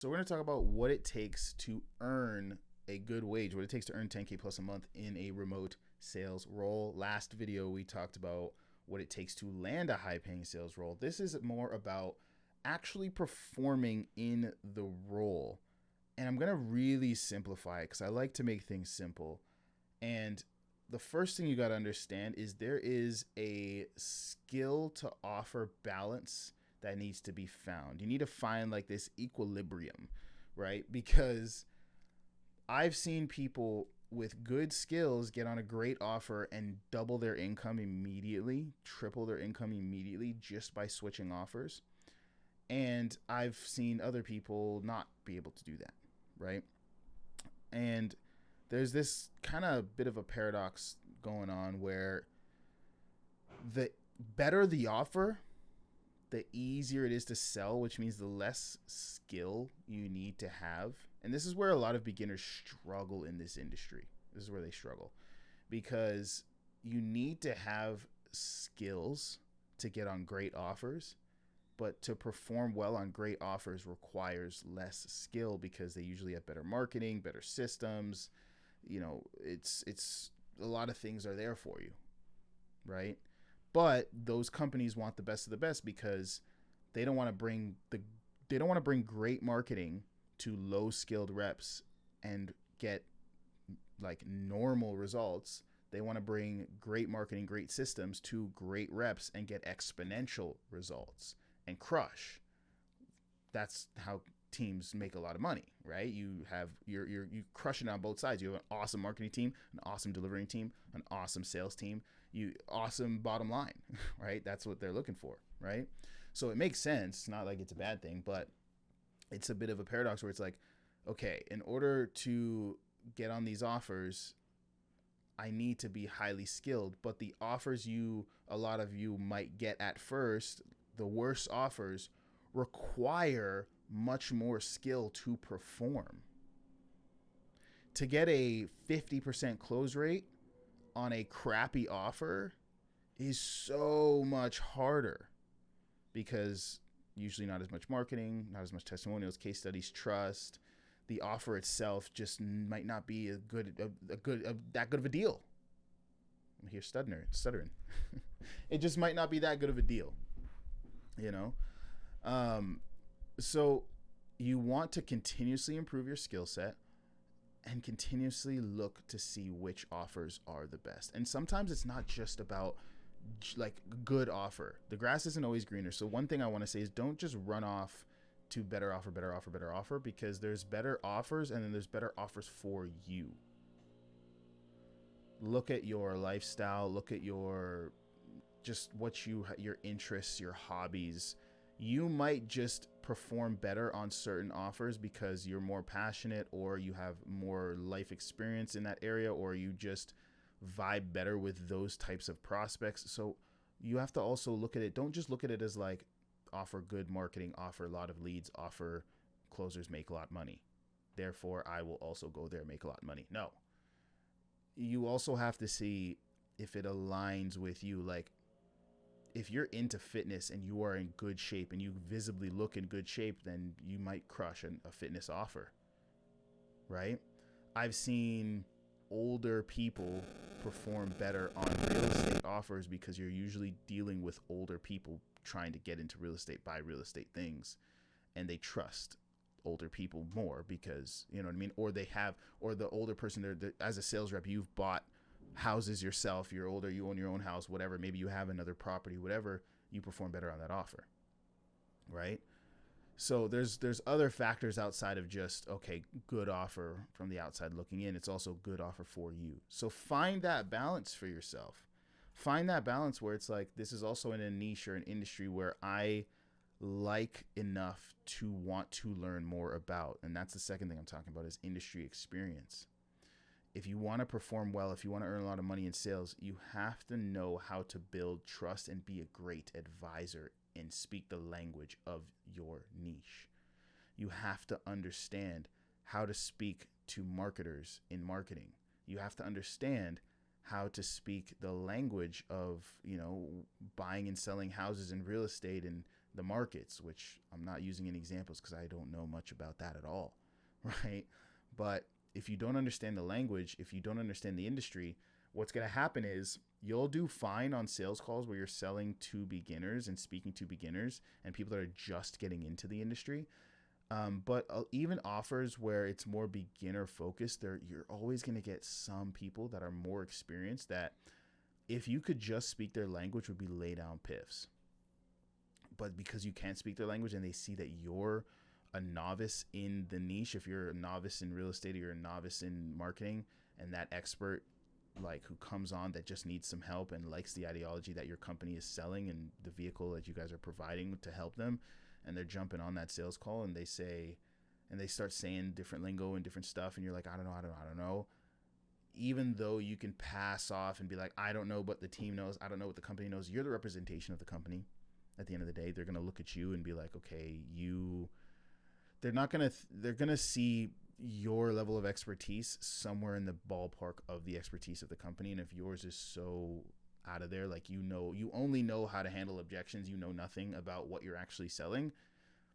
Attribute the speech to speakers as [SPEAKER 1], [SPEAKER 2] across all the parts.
[SPEAKER 1] So we're going to talk about what it takes to earn a good wage, what it takes to earn 10K plus a month in a remote sales role. Last video, we talked about what it takes to land a high paying sales role. This is more about actually performing in the role. And I'm going to really simplify it because I like to make things simple. And the first thing you got to understand is there is a skill to offer balance that needs to be found. You need to find like this equilibrium, right? Because I've seen people with good skills get on a great offer and double their income immediately, triple their income immediately just by switching offers. And I've seen other people not be able to do that, right? And there's this kind of bit of a paradox going on where the better the offer, the easier it is to sell, which means the less skill you need to have. And this is where a lot of beginners struggle in this industry. This is where they struggle because you need to have skills to get on great offers, but to perform well on great offers requires less skill because they usually have better marketing, better systems. You know, it's a lot of things are there for you, right? But those companies want the best of the best because they don't want to bring great marketing to low skilled reps and get like normal results. They want to bring great marketing, great systems to great reps and get exponential results and crush. That's how teams make a lot of money, right? You have you crushing on both sides. You have an awesome marketing team, an awesome delivering team, an awesome sales team, you awesome bottom line, right? That's what they're looking for, right? So it makes sense. It's not like it's a bad thing, but it's a bit of a paradox where it's like, okay, in order to get on these offers, I need to be highly skilled, but the offers a lot of you might get at first, the worst offers require much more skill to perform. To get a 50% close rate on a crappy offer is so much harder because usually not as much marketing, not as much testimonials, case studies, trust. The offer itself just might not be that good of a deal. I'm here stuttering. It just might not be that good of a deal, you know? So you want to continuously improve your skill set and continuously look to see which offers are the best. And sometimes it's not just about like good offer. The grass isn't always greener. So one thing I want to say is don't just run off to better offer, because there's better offers and then there's better offers for you. Look at your lifestyle, look at your your interests, your hobbies. You might just perform better on certain offers because you're more passionate or you have more life experience in that area or you just vibe better with those types of prospects. So you have to also look at it. Don't just look at it as like offer good marketing, offer a lot of leads, offer closers, make a lot of money. Therefore, I will also go there and make a lot of money. No. You also have to see if it aligns with you. Like, if you're into fitness and you are in good shape and you visibly look in good shape, then you might crush a fitness offer, right? I've seen older people perform better on real estate offers because you're usually dealing with older people trying to get into real estate, buy real estate things, and they trust older people more because, you know what I mean? Or the older person there, as a sales rep, you've bought houses yourself, you're older, you own your own house, whatever, maybe you have another property, whatever, you perform better on that offer, right? So there's other factors outside of just, okay, good offer from the outside looking in. It's also good offer for you. So find that balance for yourself. Find that balance where it's like, this is also in a niche or an industry where I like enough to want to learn more about. And that's the second thing I'm talking about is industry experience. If you want to perform well, if you want to earn a lot of money in sales, you have to know how to build trust and be a great advisor and speak the language of your niche. You have to understand how to speak to marketers in marketing. You have to understand how to speak the language of, buying and selling houses in real estate and the markets, which I'm not using any examples because I don't know much about that at all, right? But if you don't understand the language, if you don't understand the industry, what's going to happen is you'll do fine on sales calls where you're selling to beginners and speaking to beginners and people that are just getting into the industry. But even offers where it's more beginner focused, you're always going to get some people that are more experienced that if you could just speak their language would be lay down piffs. But because you can't speak their language and they see that you're a novice in the niche, if you're a novice in real estate or you're a novice in marketing, and that expert like who comes on that just needs some help and likes the ideology that your company is selling and the vehicle that you guys are providing to help them, and they're jumping on that sales call and they start saying different lingo and different stuff, and you're like, I don't know. Even though you can pass off and be like, I don't know what the team knows, I don't know what the company knows, you're the representation of the company. At the end of the day, they're going to look at you and be like, okay, they're going to see your level of expertise somewhere in the ballpark of the expertise of the company. And if yours is so out of there, like, you only know how to handle objections, you know nothing about what you're actually selling,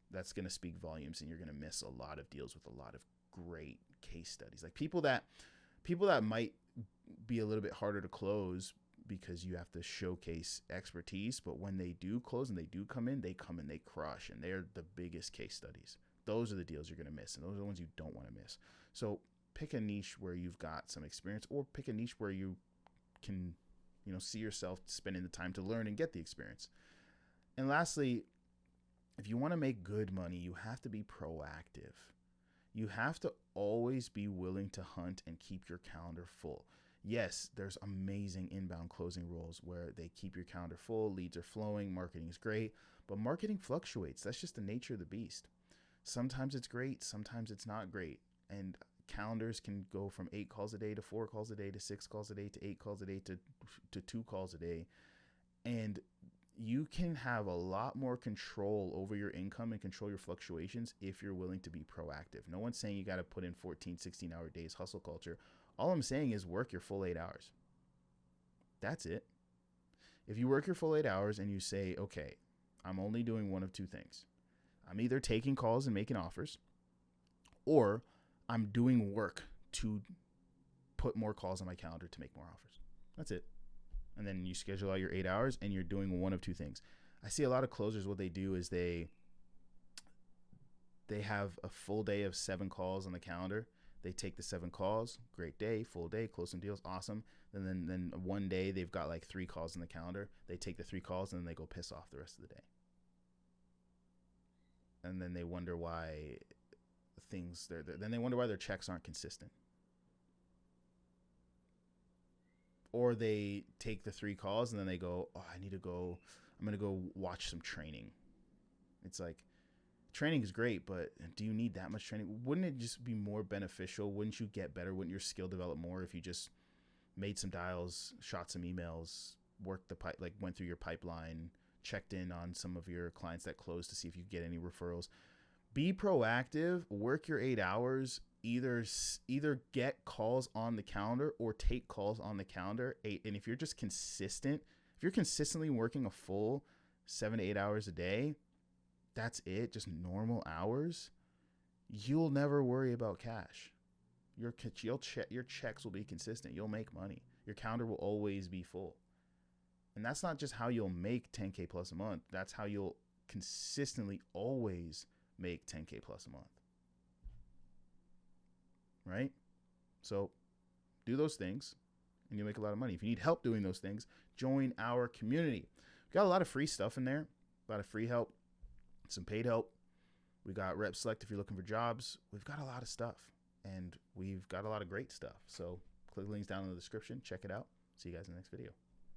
[SPEAKER 1] that's going to speak volumes, and you're going to miss a lot of deals with a lot of great case studies. Like people that might be a little bit harder to close because you have to showcase expertise, but when they do close and they do come in, they crush, and they're the biggest case studies. Those are the deals you're going to miss, and those are the ones you don't want to miss. So pick a niche where you've got some experience, or pick a niche where you can, see yourself spending the time to learn and get the experience. And lastly, if you want to make good money, you have to be proactive. You have to always be willing to hunt and keep your calendar full. Yes, there's amazing inbound closing roles where they keep your calendar full, leads are flowing, marketing is great, but marketing fluctuates. That's just the nature of the beast. Sometimes it's great, sometimes it's not great. And calendars can go from 8 calls a day to 4 calls a day to 6 calls a day to 8 calls a day to 2 calls a day. And you can have a lot more control over your income and control your fluctuations if you're willing to be proactive. No one's saying you got to put in 14, 16-hour days, hustle culture. All I'm saying is work your full 8 hours. That's it. If you work your full 8 hours and you say, okay, I'm only doing one of two things. I'm either taking calls and making offers, or I'm doing work to put more calls on my calendar to make more offers. That's it. And then you schedule out your 8 hours and you're doing one of two things. I see a lot of closers, what they do is they have a full day of 7 calls on the calendar. They take the 7 calls, great day, full day, close some deals, awesome. And then one day they've got like 3 calls in the calendar. They take the 3 calls and then they go piss off the rest of the day. And then they wonder why their checks aren't consistent. Or they take the 3 calls and then they go, oh, I'm going to go watch some training. It's like, training is great, but do you need that much training? Wouldn't it just be more beneficial? Wouldn't you get better? Wouldn't your skill develop more if you just made some dials, shot some emails, went through your pipeline, checked in on some of your clients that closed to see if you get any referrals? Be proactive, work your 8 hours, either get calls on the calendar or take calls on the calendar. And if you're just consistent, if you're consistently working a full 7 to 8 hours a day, that's it, just normal hours, you'll never worry about cash. Your checks will be consistent. You'll make money. Your calendar will always be full. And that's not just how you'll make 10K plus a month. That's how you'll consistently always make 10K plus a month. Right? So do those things and you'll make a lot of money. If you need help doing those things, join our community. We've got a lot of free stuff in there, a lot of free help, some paid help. We got Rep Select if you're looking for jobs. We've got a lot of stuff and we've got a lot of great stuff. So click the links down in the description. Check it out. See you guys in the next video.